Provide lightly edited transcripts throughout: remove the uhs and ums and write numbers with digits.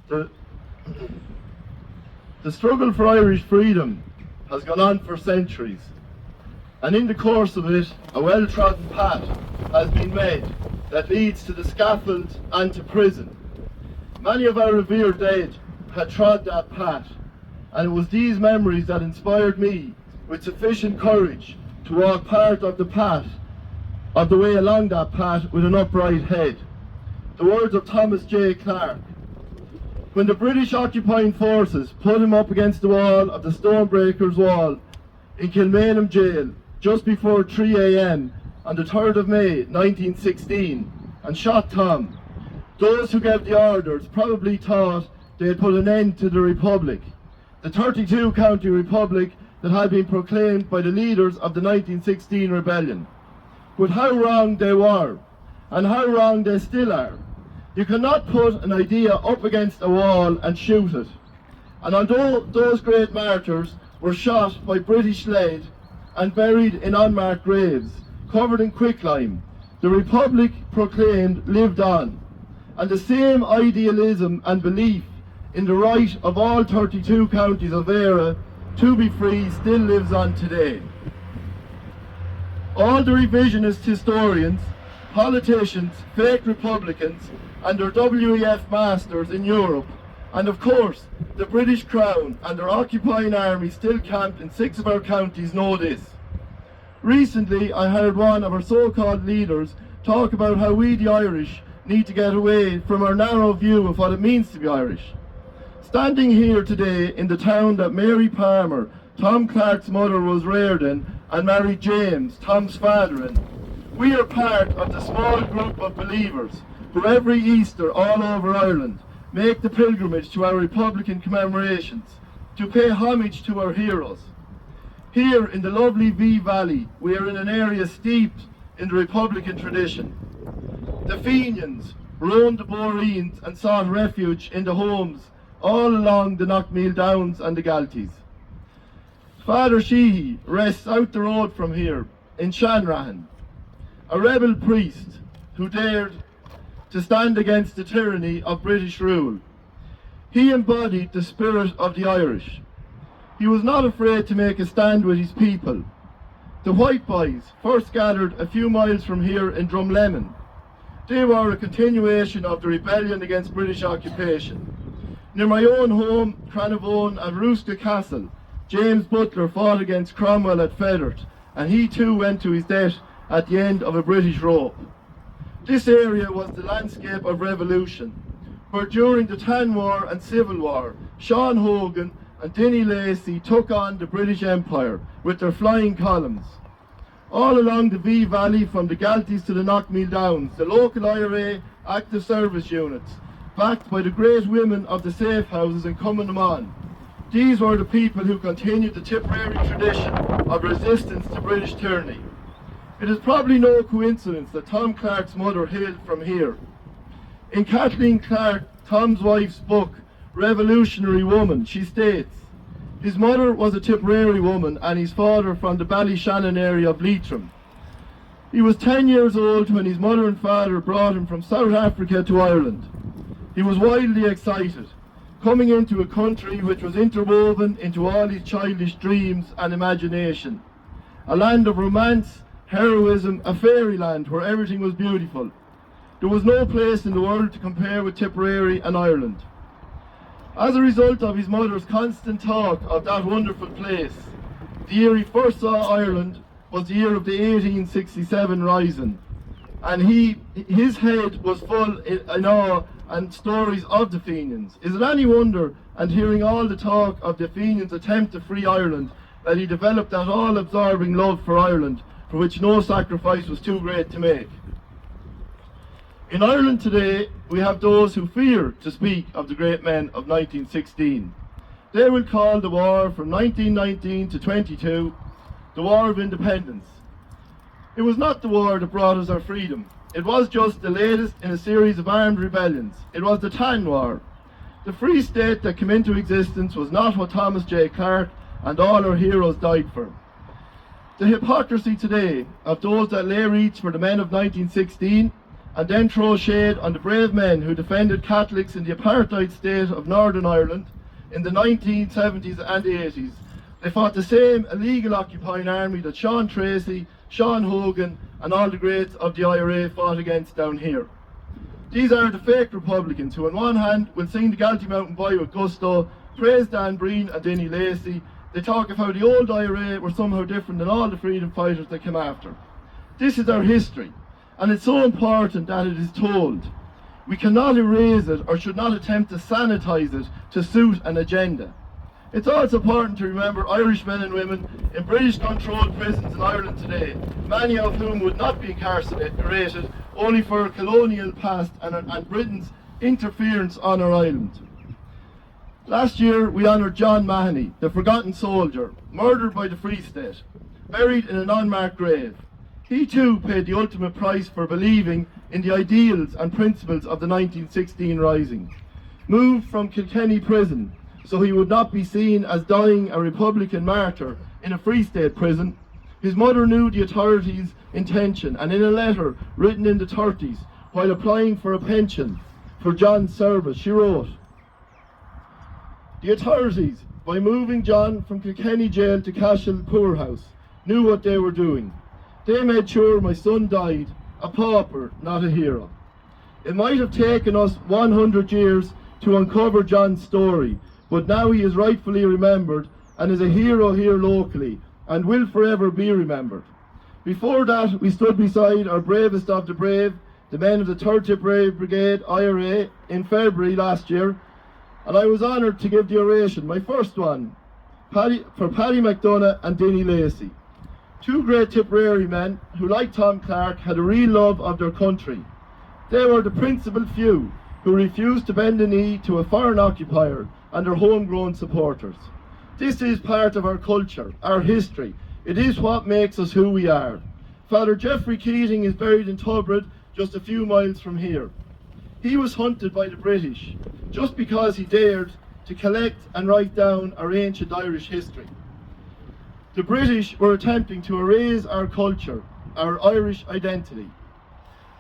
The, the struggle for Irish freedom has gone on for centuries, and in the course of it, a well-trodden path has been made that leads to the scaffold and to prison. Many of our revered dead had trod that path, and it was these memories that inspired me with sufficient courage to walk part of the path, of the way along that path with an upright head. The words of Thomas J. Clarke. When the British occupying forces put him up against the wall of the Stonebreakers Wall in Kilmainham Jail just before 3 a.m. on the 3rd of May 1916 and shot Tom, those who gave the orders probably thought they had put an end to the Republic, the 32-county Republic that had been proclaimed by the leaders of the 1916 rebellion. But how wrong they were, and how wrong they still are. You cannot put an idea up against a wall and shoot it. And although those great martyrs were shot by British lead and buried in unmarked graves, covered in quicklime, the Republic proclaimed lived on. And the same idealism and belief in the right of all 32 counties of Éire to be free still lives on today. All the revisionist historians, politicians, fake Republicans and their WEF masters in Europe, and of course the British Crown and their occupying army still camped in 6 of our counties know this. Recently I heard one of our so-called leaders talk about how we the Irish need to get away from our narrow view of what it means to be Irish. Standing here today in the town that Mary Palmer, Tom Clarke's mother, was reared in and married James, Tom's father in, we are part of the small group of believers who every Easter all over Ireland make the pilgrimage to our Republican commemorations to pay homage to our heroes. Here in the lovely Vee Valley, we are in an area steeped in the Republican tradition. The Fenians roamed the Boreens and sought refuge in the homes all along the Knockmeal Downs and the Galties. Father Sheehy rests out the road from here in Shanrahan, a rebel priest who dared to stand against the tyranny of British rule. He embodied the spirit of the Irish. He was not afraid to make a stand with his people. The White Boys first gathered a few miles from here in Drumlemon. They were a continuation of the rebellion against British occupation. Near my own home, Cranavone and Rooska Castle, James Butler fought against Cromwell at Fethard, and he too went to his death at the end of a British rope. This area was the landscape of revolution, where during the Tan War and Civil War, Sean Hogan and Denny Lacy took on the British Empire with their flying columns. All along the Vee Valley, from the Galties to the Knockmeal Downs, the local IRA active service units, backed by the great women of the safe houses in Cumminaman. These were the people who continued the Tipperary tradition of resistance to British tyranny. It is probably no coincidence that Tom Clarke's mother hailed from here. In Kathleen Clarke, Tom's wife's book, Revolutionary Woman, she states, his mother was a Tipperary woman and his father from the Ballyshannon area of Leitrim. He was 10 years old when his mother and father brought him from South Africa to Ireland. He was wildly excited, coming into a country which was interwoven into all his childish dreams and imagination. A land of romance, heroism, a fairyland where everything was beautiful. There was no place in the world to compare with Tipperary and Ireland. As a result of his mother's constant talk of that wonderful place, the year he first saw Ireland was the year of the 1867 Rising, and his head was full in awe and stories of the Fenians. Is it any wonder, and hearing all the talk of the Fenians' attempt to free Ireland, that he developed that all-absorbing love for Ireland, for which no sacrifice was too great to make? In Ireland today, we have those who fear to speak of the great men of 1916. They will call the war from 1919 to 22 the War of Independence. It was not the war that brought us our freedom. It was just the latest in a series of armed rebellions. It was the Tan War. The Free State that came into existence was not what Thomas J. Clarke and all our heroes died for. The hypocrisy today of those that lay reach for the men of 1916 and then throw shade on the brave men who defended Catholics in the apartheid state of Northern Ireland in the 1970s and 80s. They fought the same illegal occupying army that Sean Tracy, Sean Hogan and all the greats of the IRA fought against down here. These are the fake Republicans who on one hand will sing the Galty Mountain Boy with gusto, praise Dan Breen and Denny Lacey. They talk of how the old IRA were somehow different than all the freedom fighters that came after. This is our history, and it's so important that it is told. We cannot erase it or should not attempt to sanitise it to suit an agenda. It's also important to remember Irish men and women in British-controlled prisons in Ireland today, many of whom would not be incarcerated only for a colonial past and Britain's interference on our island. Last year we honoured John Mahoney, the forgotten soldier, murdered by the Free State, buried in an unmarked grave. He too paid the ultimate price for believing in the ideals and principles of the 1916 Rising. Moved from Kilkenny prison so he would not be seen as dying a Republican martyr in a Free State prison, his mother knew the authorities' intention, and in a letter written in the 30s while applying for a pension for John's service, she wrote, "The authorities, by moving John from Kilkenny jail to Cashel poorhouse, knew what they were doing. They made sure my son died, a pauper, not a hero. It might have taken us 100 years to uncover John's story, but now he is rightfully remembered and is a hero here locally and will forever be remembered. Before that, we stood beside our bravest of the brave, the men of the 3rd Tipperary Brigade IRA in February last year, and I was honoured to give the oration, my first one, for Paddy McDonagh and Denny Lacey. Two great Tipperary men who, like Tom Clarke, had a real love of their country. They were the principled few who refused to bend the knee to a foreign occupier and their homegrown supporters. This is part of our culture, our history. It is what makes us who we are. Father Geoffrey Keating is buried in Tubred, just a few miles from here. He was hunted by the British just because he dared to collect and write down our ancient Irish history. The British were attempting to erase our culture, our Irish identity.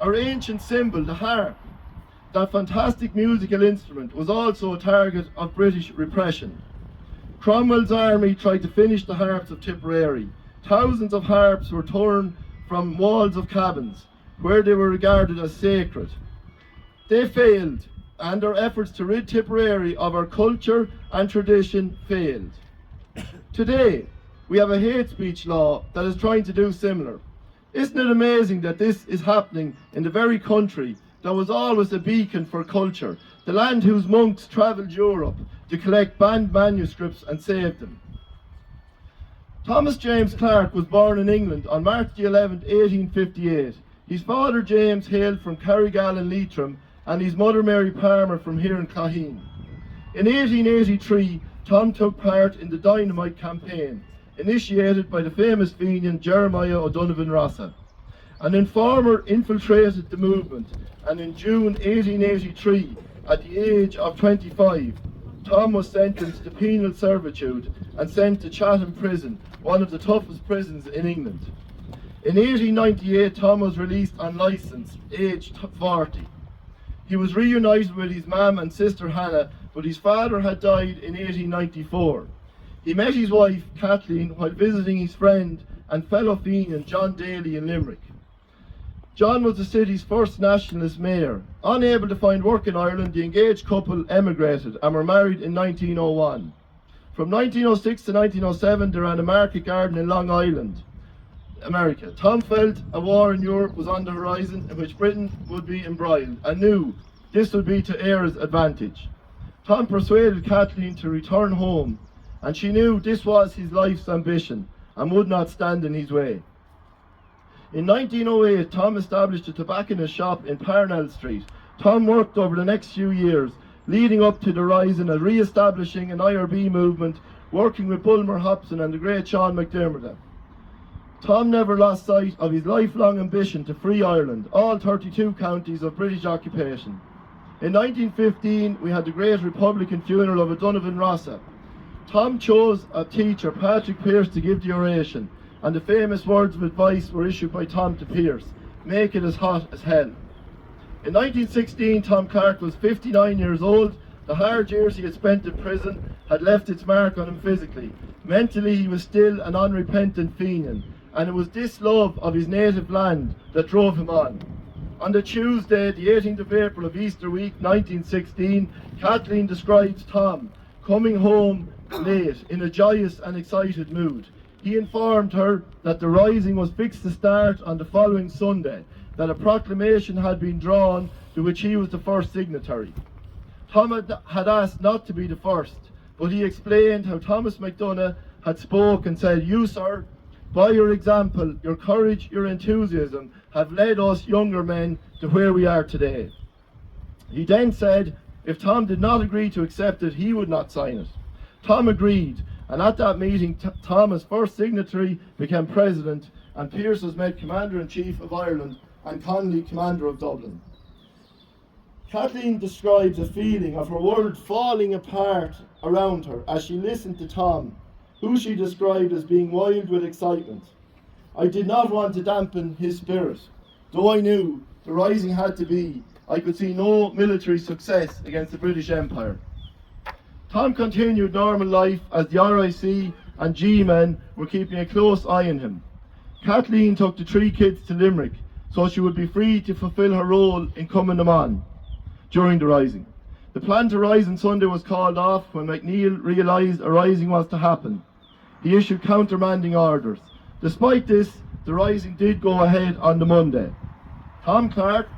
Our ancient symbol, the harp, that fantastic musical instrument, was also a target of British repression. Cromwell's army tried to finish the harps of Tipperary. Thousands of harps were torn from walls of cabins where they were regarded as sacred. They failed, and their efforts to rid Tipperary of our culture and tradition failed. Today, we have a hate speech law that is trying to do similar. Isn't it amazing that this is happening in the very country that was always a beacon for culture, the land whose monks travelled Europe to collect banned manuscripts and save them? Thomas James Clarke was born in England on March the 11th, 1858. His father James hailed from Carrigal in Leitrim and his mother Mary Palmer from here in Clogheen. In 1883, Tom took part in the Dynamite campaign, initiated by the famous Fenian Jeremiah O'Donovan Rossa. An informer infiltrated the movement, and in June 1883, at the age of 25, Tom was sentenced to penal servitude and sent to Chatham Prison, one of the toughest prisons in England. In 1898, Tom was released on licence, aged 40. He was reunited with his mum and sister Hannah, but his father had died in 1894. He met his wife, Kathleen, while visiting his friend and fellow Fenian John Daly in Limerick. John was the city's first nationalist mayor. Unable to find work in Ireland, the engaged couple emigrated and were married in 1901. From 1906 to 1907, they ran a market garden in Long Island, America. Tom felt a war in Europe was on the horizon in which Britain would be embroiled, and knew this would be to Éire's advantage. Tom persuaded Kathleen to return home, and she knew this was his life's ambition and would not stand in his way. In 1908, Tom established a tobacconist shop in Parnell Street. Tom worked over the next few years, leading up to the rise in re-establishing an IRB movement, working with Bulmer Hobson and the great Sean McDermott. Tom never lost sight of his lifelong ambition to free Ireland, all 32 counties of British occupation. In 1915, we had the great Republican funeral of O'Donovan Rossa. Tom chose a teacher, Patrick Pearse, to give the oration, and the famous words of advice were issued by Tom to Pearse: "Make it as hot as hell." In 1916, Tom Clarke was 59 years old. The hard years he had spent in prison had left its mark on him physically. Mentally, he was still an unrepentant fiend, and it was this love of his native land that drove him on. On the Tuesday, the 18th of April of Easter week, 1916, Kathleen describes Tom coming home late in a joyous and excited mood. He informed her that the rising was fixed to start on the following Sunday, that a proclamation had been drawn to which he was the first signatory. Tom had asked not to be the first, but he explained how Thomas MacDonagh had spoke and said, "You, sir, by your example, your courage, your enthusiasm, have led us younger men to where we are today." He then said if Tom did not agree to accept it, he would not sign it. Tom agreed, and at that meeting, Tom, as first signatory, became president, and Pearse was made Commander-in-Chief of Ireland and Connolly Commander of Dublin. Kathleen describes a feeling of her world falling apart around her as she listened to Tom, who she described as being wild with excitement. "I did not want to dampen his spirit. Though I knew the rising had to be, I could see no military success against the British Empire." Tom continued normal life as the RIC and G-men were keeping a close eye on him. Kathleen took the 3 kids to Limerick so she would be free to fulfil her role in coming them on during the rising. The plan to rise on Sunday was called off when MacNeill realised a rising was to happen. He issued countermanding orders. Despite this, the rising did go ahead on the Monday. Tom Clarke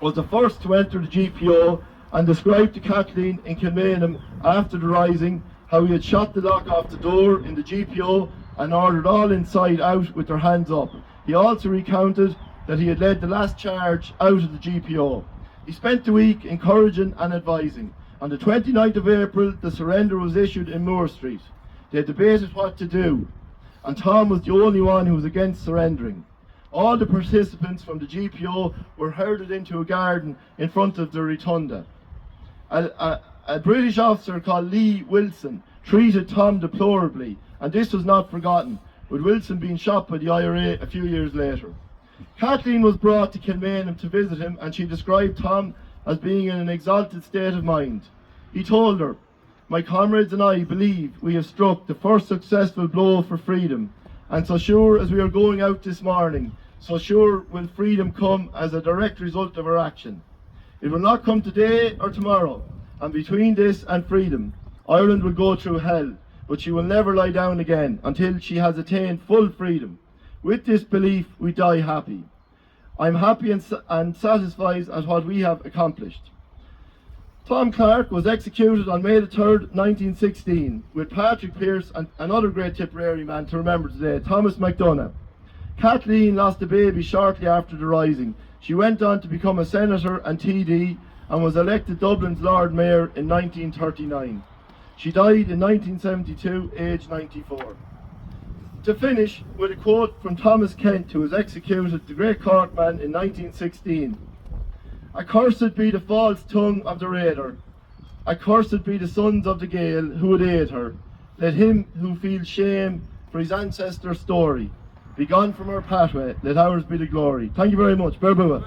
was the first to enter the GPO and described to Kathleen in Kilmainham after the rising how he had shot the lock off the door in the GPO and ordered all inside out with their hands up. He also recounted that he had led the last charge out of the GPO. He spent the week encouraging and advising. On the 29th of April, the surrender was issued in Moore Street. They debated what to do, and Tom was the only one who was against surrendering. All the participants from the GPO were herded into a garden in front of the rotunda. A British officer called Lee Wilson treated Tom deplorably, and this was not forgotten, with Wilson being shot by the IRA a few years later. Kathleen was brought to Kilmainham to visit him, and she described Tom as being in an exalted state of mind. He told her, "My comrades and I believe we have struck the first successful blow for freedom, and so sure as we are going out this morning, so sure will freedom come as a direct result of our action. It will not come today or tomorrow, and between this and freedom, Ireland will go through hell, but she will never lie down again until she has attained full freedom. With this belief, we die happy. I am happy and satisfied at what we have accomplished." Tom Clarke was executed on May the 3rd, 1916, with Patrick Pearse and another great Tipperary man to remember today, Thomas MacDonagh. Kathleen lost a baby shortly after the rising. She went on to become a senator and TD and was elected Dublin's Lord Mayor in 1939. She died in 1972, aged 94. To finish with a quote from Thomas Kent, who was executed, the great Cork man, in 1916. "Accursed be the false tongue of the raider. Accursed be the sons of the Gael who would aid her. Let him who feels shame for his ancestor's story be gone from our pathway. Let ours be the glory." Thank you very much. Bye bye.